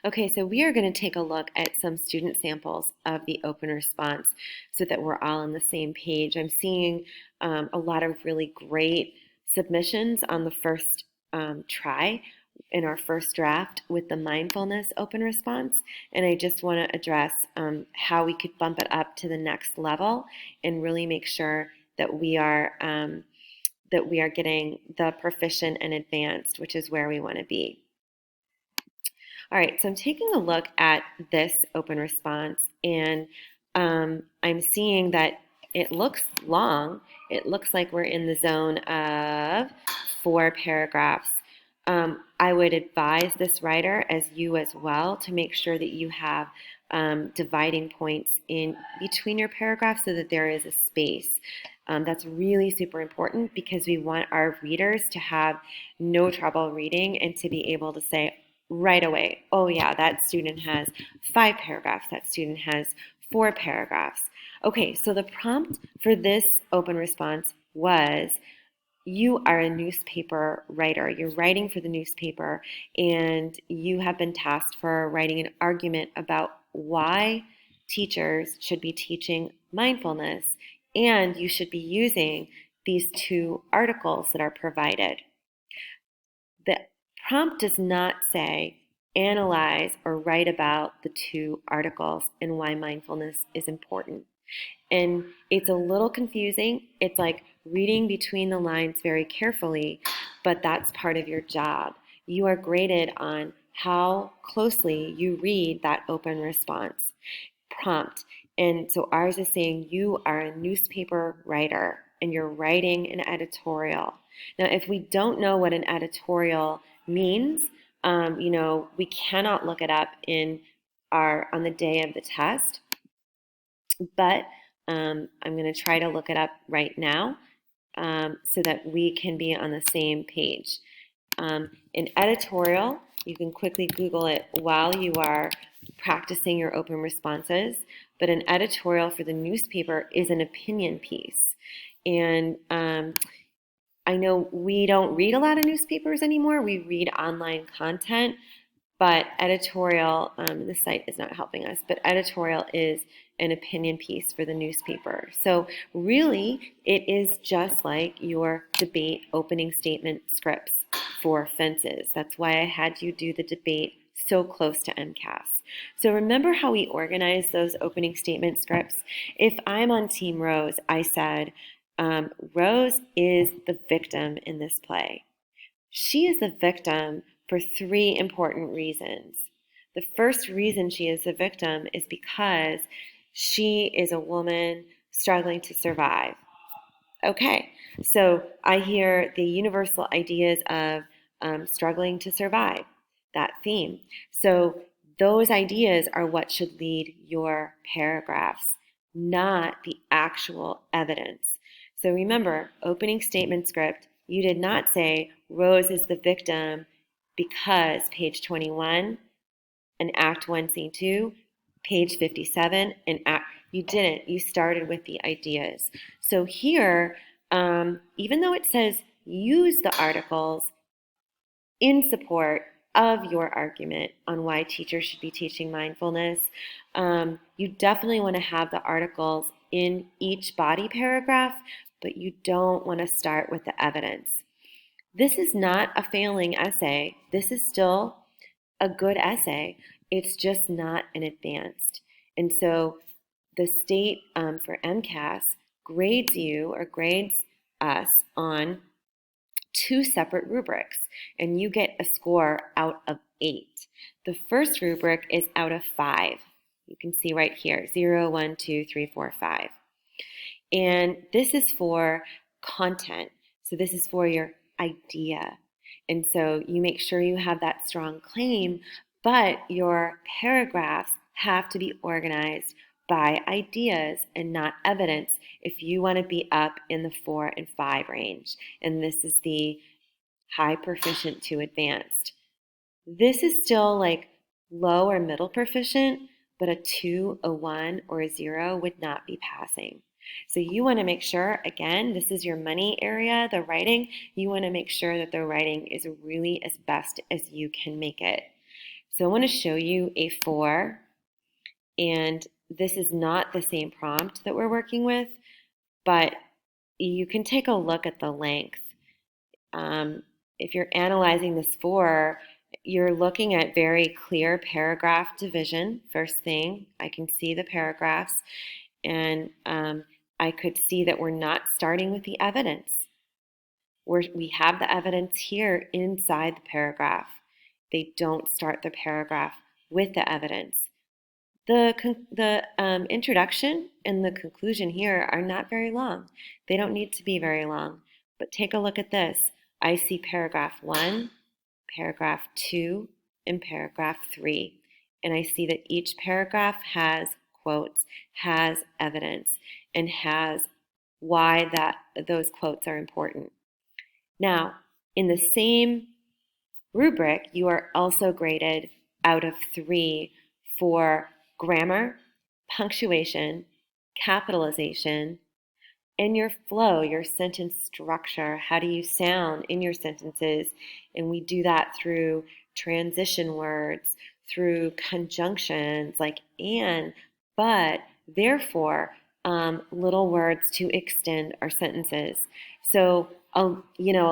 Okay, so we are going to take a look at some student samples of the open response so that we're all on the same page. I'm seeing a lot of really great submissions on the first try in our first draft with the mindfulness open response. And I just want to address how we could bump it up to the next level and really make sure that we are getting the proficient and advanced, which is where we want to be. All right, so I'm taking a look at this open response, and I'm seeing that it looks long. It looks like we're in the zone of 4 paragraphs. I would advise this writer, as you as well, to make sure that you have dividing points in between your paragraphs so that there is a space. That's really super important because we want our readers to have no trouble reading and to be able to say right away, oh yeah, that student has 5 paragraphs, that student has 4 paragraphs. Okay, so the prompt for this open response was, you are a newspaper writer. You're writing for the newspaper, and you have been tasked for writing an argument about why teachers should be teaching mindfulness, and you should be using these 2 articles that are provided. The prompt does not say analyze or write about the 2 articles and why mindfulness is important. And it's a little confusing. It's like reading between the lines very carefully, but that's part of your job. You are graded on how closely you read that open response prompt. And so ours is saying you are a newspaper writer and you're writing an editorial. Now, if we don't know what an editorial means, we cannot look it up on the day of the test, but I'm going to try to look it up right now so that we can be on the same page. An editorial, you can quickly Google it while you are practicing your open responses, but an editorial for the newspaper is an opinion piece. And I know we don't read a lot of newspapers anymore. We read online content, but editorial, the site is not helping us, but editorial is an opinion piece for the newspaper. So really, it is just like your debate opening statement scripts for fences. That's why I had you do the debate so close to MCAS. So remember how we organize those opening statement scripts? If I'm on Team Rose, I said, Rose is the victim in this play. She is the victim for 3 important reasons. The first reason she is the victim is because she is a woman struggling to survive. Okay, so I hear the universal ideas of struggling to survive, that theme. So those ideas are what should lead your paragraphs, not the actual evidence. So remember, opening statement script, you did not say Rose is the victim because page 21 and Act 1, Scene 2, page 57, and you didn't. You started with the ideas. So here, even though it says use the articles in support of your argument on why teachers should be teaching mindfulness, you definitely want to have the articles in each body paragraph, but you don't want to start with the evidence. This is not a failing essay. This is still a good essay. It's just not an advanced. And so the state for MCAS grades you or grades us on 2 separate rubrics, and you get a score out of 8. The first rubric is out of 5. You can see right here, 0, 1, 2, 3, 4, 5. And this is for content. So this is for your idea. And so you make sure you have that strong claim, but your paragraphs have to be organized by ideas and not evidence if you want to be up in the 4 and 5 range. And this is the high proficient to advanced. This is still like low or middle proficient, but a 2, a 1, or a 0 would not be passing. So you want to make sure, again, this is your money area, the writing. You want to make sure that the writing is really as best as you can make it. So I want to show you a 4, and this is not the same prompt that we're working with, but you can take a look at the length. If you're analyzing this 4, you're looking at very clear paragraph division. First thing, I can see the paragraphs, and I could see that we're not starting with the evidence. We have the evidence here inside the paragraph. They don't start the paragraph with the evidence. The introduction and the conclusion here are not very long. They don't need to be very long. But take a look at this. I see paragraph 1, paragraph 2, and paragraph 3. And I see that each paragraph has quotes, has evidence, and has why those quotes are important. Now, in the same rubric, you are also graded out of 3 for grammar, punctuation, capitalization, and your flow, your sentence structure. How do you sound in your sentences? And we do that through transition words, through conjunctions like and, but, therefore, little words to extend our sentences. So, a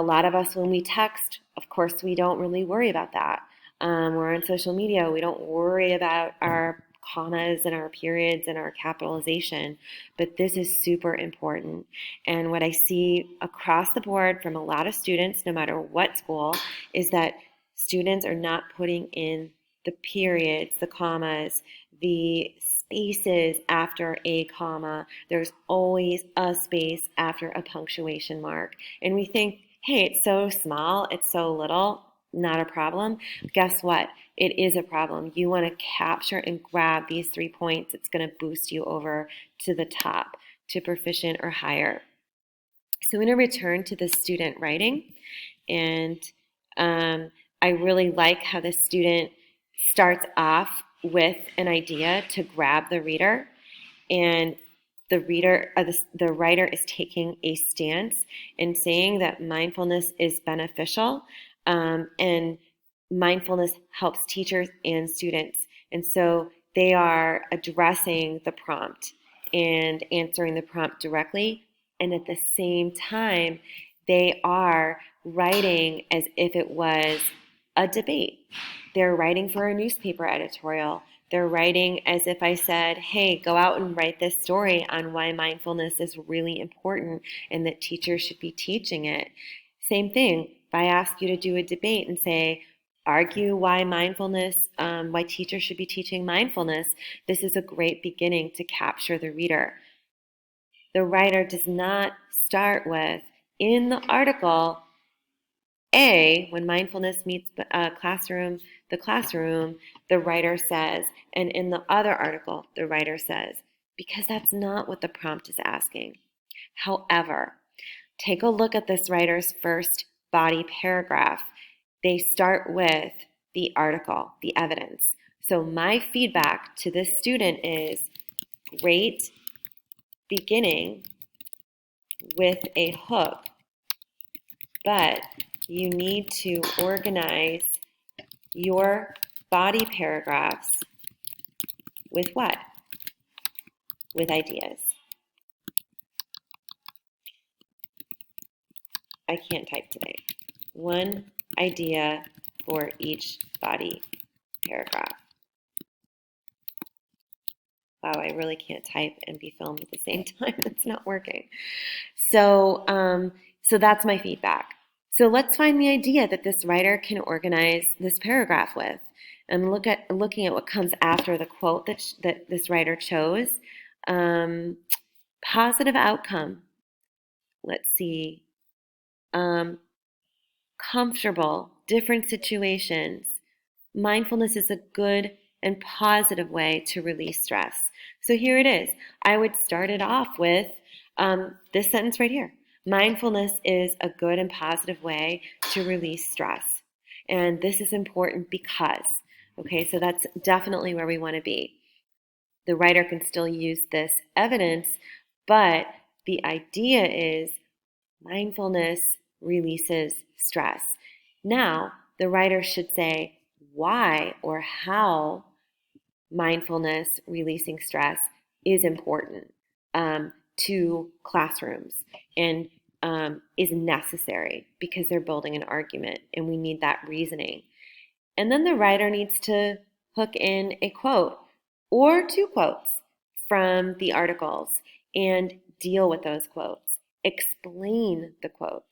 lot of us, when we text, of course, we don't really worry about that. We're on social media, we don't worry about our commas and our periods and our capitalization, but this is super important. And what I see across the board from a lot of students, no matter what school, is that students are not putting in the periods, the commas, the spaces after a comma. There's always a space after a punctuation mark. And we think, hey, it's so small, it's so little, not a problem. Guess what? It is a problem. You want to capture and grab these 3 points. It's going to boost you over to the top, to proficient or higher. So I'm going to return to the student writing, and I really like how the student starts off with an idea to grab the reader, and the writer is taking a stance and saying that mindfulness is beneficial, and mindfulness helps teachers and students. And so they are addressing the prompt and answering the prompt directly. And at the same time, they are writing as if it was a debate. They're writing for a newspaper editorial. They're writing as if I said, hey, go out and write this story on why mindfulness is really important and that teachers should be teaching it. Same thing, if I ask you to do a debate and say, argue why why teachers should be teaching mindfulness, this is a great beginning to capture the reader. The writer does not start with, in the article, when mindfulness meets the classroom, the writer says, and in the other article, the writer says, because that's not what the prompt is asking. However, take a look at this writer's first body paragraph. They start with the article, the evidence. So my feedback to this student is great beginning with a hook, but you need to organize your body paragraphs with what? With ideas. I can't type today. One idea for each body paragraph. Wow, I really can't type and be filmed at the same time. It's not working. So that's my feedback. So let's find the idea that this writer can organize this paragraph with, and looking at what comes after the quote that this writer chose. Positive outcome. Let's see. Comfortable, different situations. Mindfulness is a good and positive way to release stress. So here it is. I would start it off with this sentence right here. Mindfulness is a good and positive way to release stress. And this is important because, okay, so that's definitely where we want to be. The writer can still use this evidence, but the idea is mindfulness releases stress. Now, the writer should say why or how mindfulness releasing stress is important to classrooms and is necessary because they're building an argument and we need that reasoning. And then the writer needs to hook in a quote or two quotes from the articles and deal with those quotes, explain the quotes.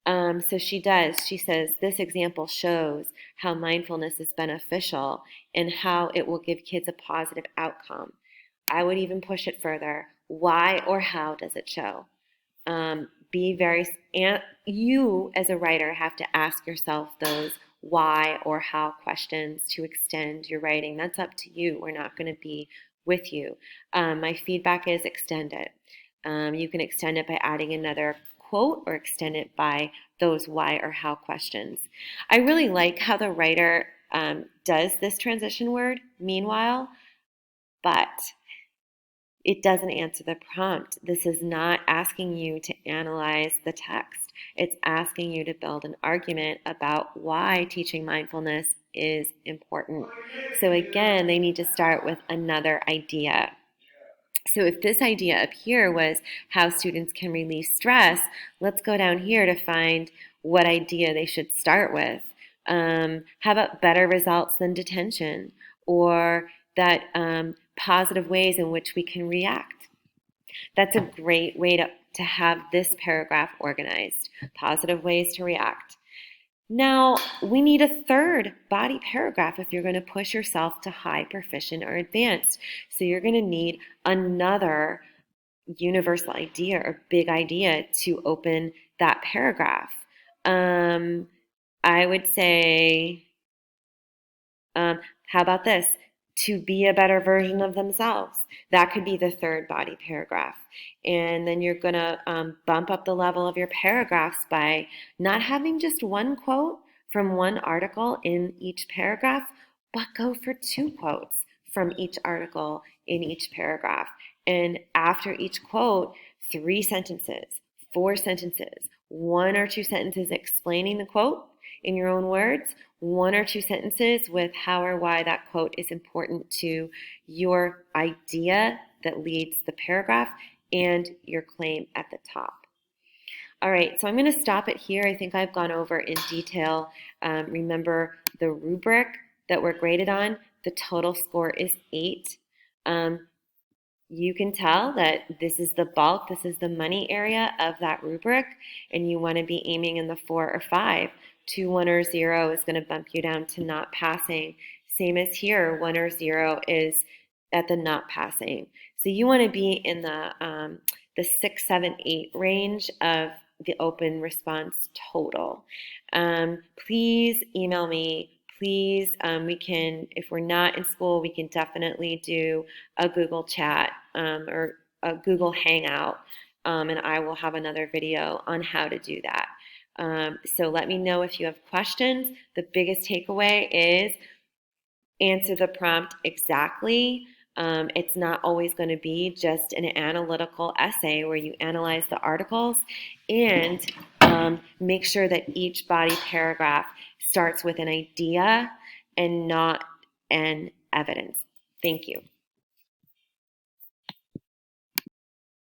So she does. She says, this example shows how mindfulness is beneficial and how it will give kids a positive outcome. I would even push it further. Why or how does it show? You as a writer have to ask yourself those why or how questions to extend your writing. That's up to you. We're not going to be with you. My feedback is extend it. You can extend it by adding another quote or extend it by those why or how questions. I really like how the writer does this transition word, meanwhile, but it doesn't answer the prompt. This is not asking you to analyze the text. It's asking you to build an argument about why teaching mindfulness is important. So again, they need to start with another idea. So if this idea up here was how students can release stress, let's go down here to find what idea they should start with. How about better results than detention? Or that positive ways in which we can react. That's a great way to have this paragraph organized. Positive ways to react. Now, we need a third body paragraph if you're going to push yourself to high, proficient, or advanced. So you're going to need another universal idea or big idea to open that paragraph. I would say, how about this? To be a better version of themselves. That could be the third body paragraph. And then you're going to bump up the level of your paragraphs by not having just one quote from one article in each paragraph, but go for two quotes from each article in each paragraph. And after each quote, 3 sentences, 4 sentences, 1 or 2 sentences explaining the quote in your own words, 1 or 2 sentences with how or why that quote is important to your idea that leads the paragraph and your claim at the top. All right, so I'm going to stop it here. I think I've gone over in detail. Remember the rubric that we're graded on, the total score is 8. You can tell that this is the bulk, this is the money area of that rubric, and you want to be aiming in the 4 or 5. 2, 1, or 0 is going to bump you down to not passing. Same as here, 1 or 0 is at the not passing. So you want to be in the 6, 7, 8 range of the open response total. Please email me. Please, we can, if we're not in school, we can definitely do a Google chat or a Google Hangout, and I will have another video on how to do that. So let me know if you have questions. The biggest takeaway is answer the prompt exactly. It's not always going to be just an analytical essay where you analyze the articles, and make sure that each body paragraph starts with an idea and not an evidence. Thank you.